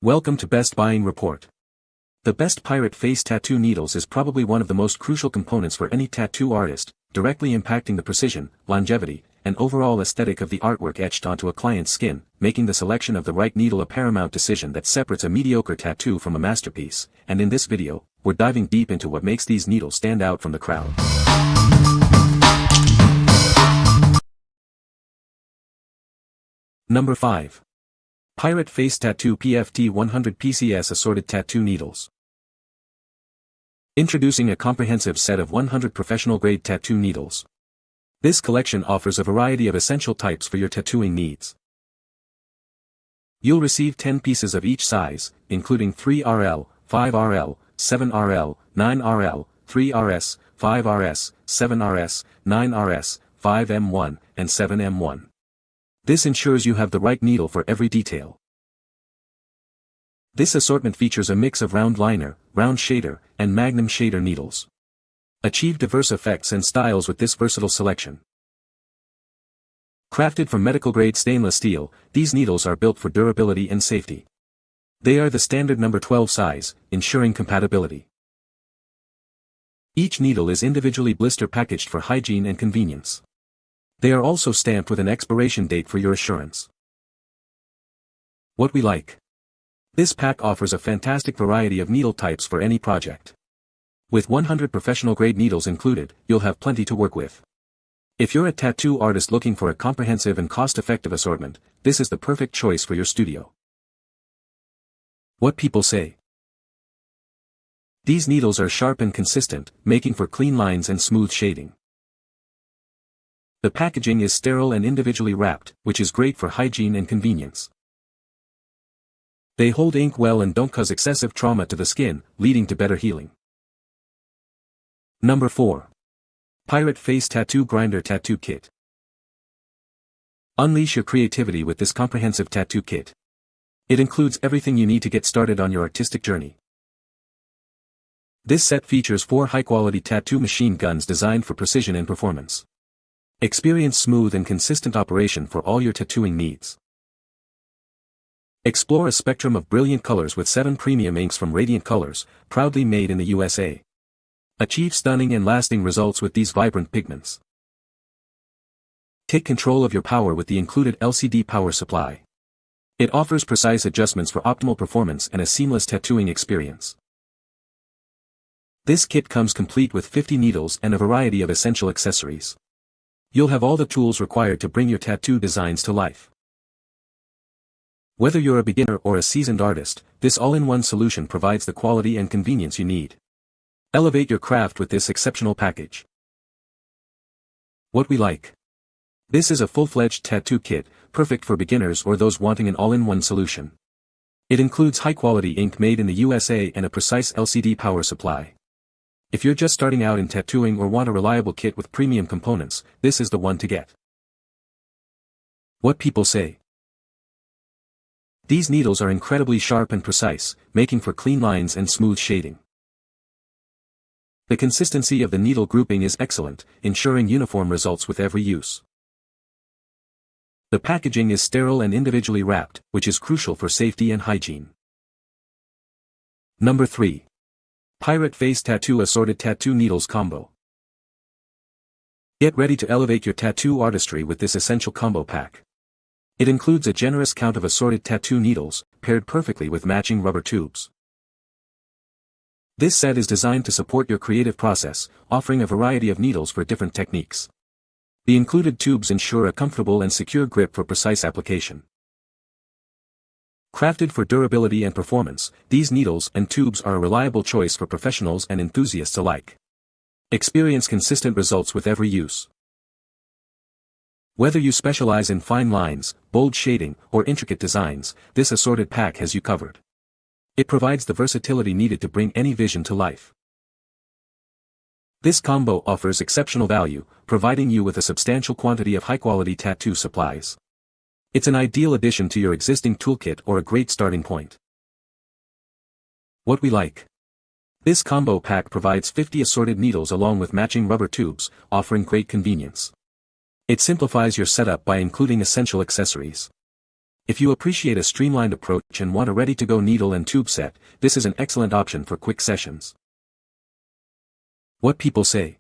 Welcome to Best Buying Report. The best pirate face tattoo needles is probably one of the most crucial components for any tattoo artist, directly impacting the precision, longevity, and overall aesthetic of the artwork etched onto a client's skin, making the selection of the right needle a paramount decision that separates a mediocre tattoo from a masterpiece. And in this video, we're diving deep into what makes these needles stand out from the crowd. Number 5. Pirate Face Tattoo PFT 100 PCS Assorted Tattoo Needles. Introducing a comprehensive set of 100 professional-grade tattoo needles. This collection offers a variety of essential types for your tattooing needs. You'll receive 10 pieces of each size, including 3RL, 5RL, 7RL, 9RL, 3RS, 5RS, 7RS, 9RS, 5M1, and 7M1. This ensures you have the right needle for every detail. This assortment features a mix of round liner, round shader, and magnum shader needles. Achieve diverse effects and styles with this versatile selection. Crafted from medical-grade stainless steel, these needles are built for durability and safety. They are the standard number 12 size, ensuring compatibility. Each needle is individually blister packaged for hygiene and convenience. They are also stamped with an expiration date for your assurance. What we like. This pack offers a fantastic variety of needle types for any project. With 100 professional-grade needles included, you'll have plenty to work with. If you're a tattoo artist looking for a comprehensive and cost-effective assortment, this is the perfect choice for your studio. What people say. These needles are sharp and consistent, making for clean lines and smooth shading. The packaging is sterile and individually wrapped, which is great for hygiene and convenience. They hold ink well and don't cause excessive trauma to the skin, leading to better healing. Number 4. Pirate Face Tattoo Grinder Tattoo Kit. Unleash your creativity with this comprehensive tattoo kit. It includes everything you need to get started on your artistic journey. This set features 4 high-quality tattoo machine guns designed for precision and performance. Experience smooth and consistent operation for all your tattooing needs. Explore a spectrum of brilliant colors with 7 premium inks from Radiant Colors, proudly made in the USA. Achieve stunning and lasting results with these vibrant pigments. Take control of your power with the included LCD power supply. It offers precise adjustments for optimal performance and a seamless tattooing experience. This kit comes complete with 50 needles and a variety of essential accessories. You'll have all the tools required to bring your tattoo designs to life. Whether you're a beginner or a seasoned artist, this all-in-one solution provides the quality and convenience you need. Elevate your craft with this exceptional package. What we like. This is a full-fledged tattoo kit, perfect for beginners or those wanting an all-in-one solution. It includes high-quality ink made in the USA and a precise LCD power supply. If you're just starting out in tattooing or want a reliable kit with premium components, this is the one to get. What people say. These needles are incredibly sharp and precise, making for clean lines and smooth shading. The consistency of the needle grouping is excellent, ensuring uniform results with every use. The packaging is sterile and individually wrapped, which is crucial for safety and hygiene. Number 3. Pirate Face Tattoo Assorted Tattoo Needles Combo. Get ready to elevate your tattoo artistry with this essential combo pack. It includes a generous count of assorted tattoo needles, paired perfectly with matching rubber tubes. This set is designed to support your creative process, offering a variety of needles for different techniques. The included tubes ensure a comfortable and secure grip for precise application. Crafted for durability and performance, these needles and tubes are a reliable choice for professionals and enthusiasts alike. Experience consistent results with every use. Whether you specialize in fine lines, bold shading, or intricate designs, this assorted pack has you covered. It provides the versatility needed to bring any vision to life. This combo offers exceptional value, providing you with a substantial quantity of high-quality tattoo supplies. It's an ideal addition to your existing toolkit or a great starting point. What we like. This combo pack provides 50 assorted needles along with matching rubber tubes, offering great convenience. It simplifies your setup by including essential accessories. If you appreciate a streamlined approach and want a ready-to-go needle and tube set, this is an excellent option for quick sessions. What people say.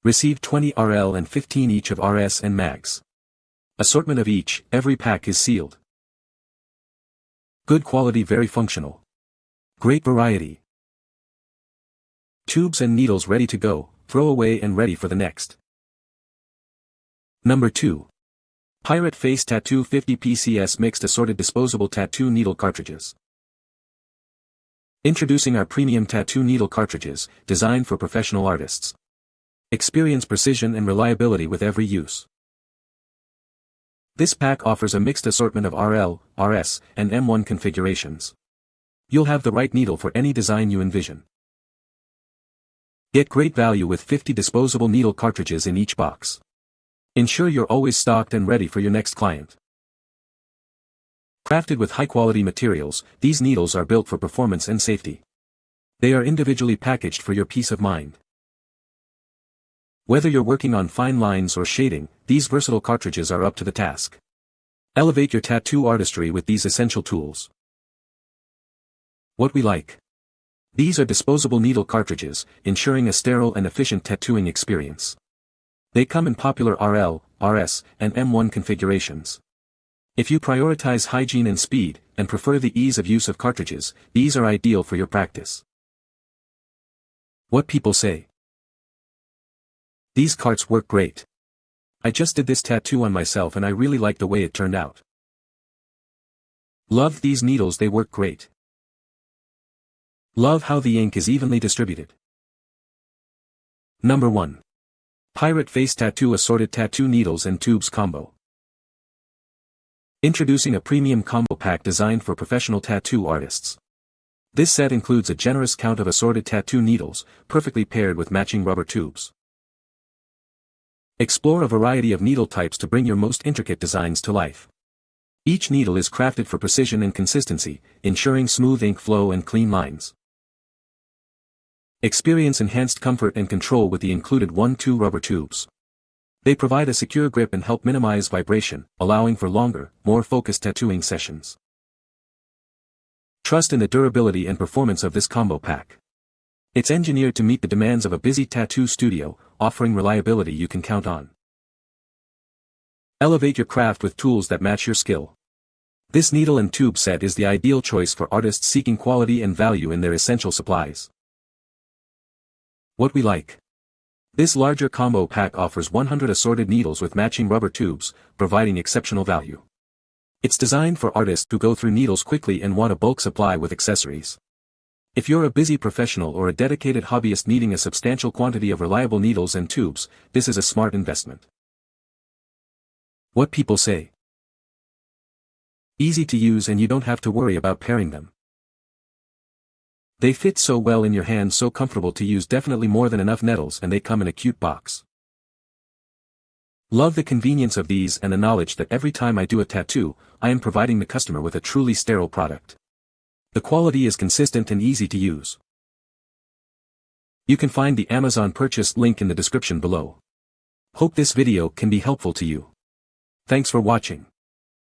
Receive 20 RL and 15 each of RS and mags. Assortment of each, every pack is sealed. Good quality, very functional. Great variety. Tubes and needles ready to go, throw away and ready for the next. Number 2. Pirate Face Tattoo 50 PCS Mixed Assorted Disposable Tattoo Needle Cartridges. Introducing our premium tattoo needle cartridges, designed for professional artists. Experience precision and reliability with every use. This pack offers a mixed assortment of RL, RS, and M1 configurations. You'll have the right needle for any design you envision. Get great value with 50 disposable needle cartridges in each box. Ensure you're always stocked and ready for your next client. Crafted with high-quality materials, these needles are built for performance and safety. They are individually packaged for your peace of mind. Whether you're working on fine lines or shading, these versatile cartridges are up to the task. Elevate your tattoo artistry with these essential tools. What we like. These are disposable needle cartridges, ensuring a sterile and efficient tattooing experience. They come in popular RL, RS, and M1 configurations. If you prioritize hygiene and speed, and prefer the ease of use of cartridges, these are ideal for your practice. What people say. These carts work great. I just did this tattoo on myself and I really like the way it turned out. Love these needles, they work great. Love how the ink is evenly distributed. Number 1. Pirate Face Tattoo Assorted Tattoo Needles and Tubes Combo. Introducing a premium combo pack designed for professional tattoo artists. This set includes a generous count of assorted tattoo needles, perfectly paired with matching rubber tubes. Explore a variety of needle types to bring your most intricate designs to life. Each needle is crafted for precision and consistency, ensuring smooth ink flow and clean lines. Experience enhanced comfort and control with the included 1-2 rubber tubes. They provide a secure grip and help minimize vibration, allowing for longer, more focused tattooing sessions. Trust in the durability and performance of this combo pack. It's engineered to meet the demands of a busy tattoo studio, offering reliability you can count on. Elevate your craft with tools that match your skill. This needle and tube set is the ideal choice for artists seeking quality and value in their essential supplies. What we like. This larger combo pack offers 100 assorted needles with matching rubber tubes, providing exceptional value. It's designed for artists who go through needles quickly and want a bulk supply with accessories. If you're a busy professional or a dedicated hobbyist needing a substantial quantity of reliable needles and tubes, this is a smart investment. What people say. Easy to use and you don't have to worry about pairing them. They fit so well in your hands, so comfortable to use, definitely more than enough needles, and they come in a cute box. Love the convenience of these and the knowledge that every time I do a tattoo, I am providing the customer with a truly sterile product. The quality is consistent and easy to use. You can find the Amazon purchase link in the description below. Hope this video can be helpful to you. Thanks for watching.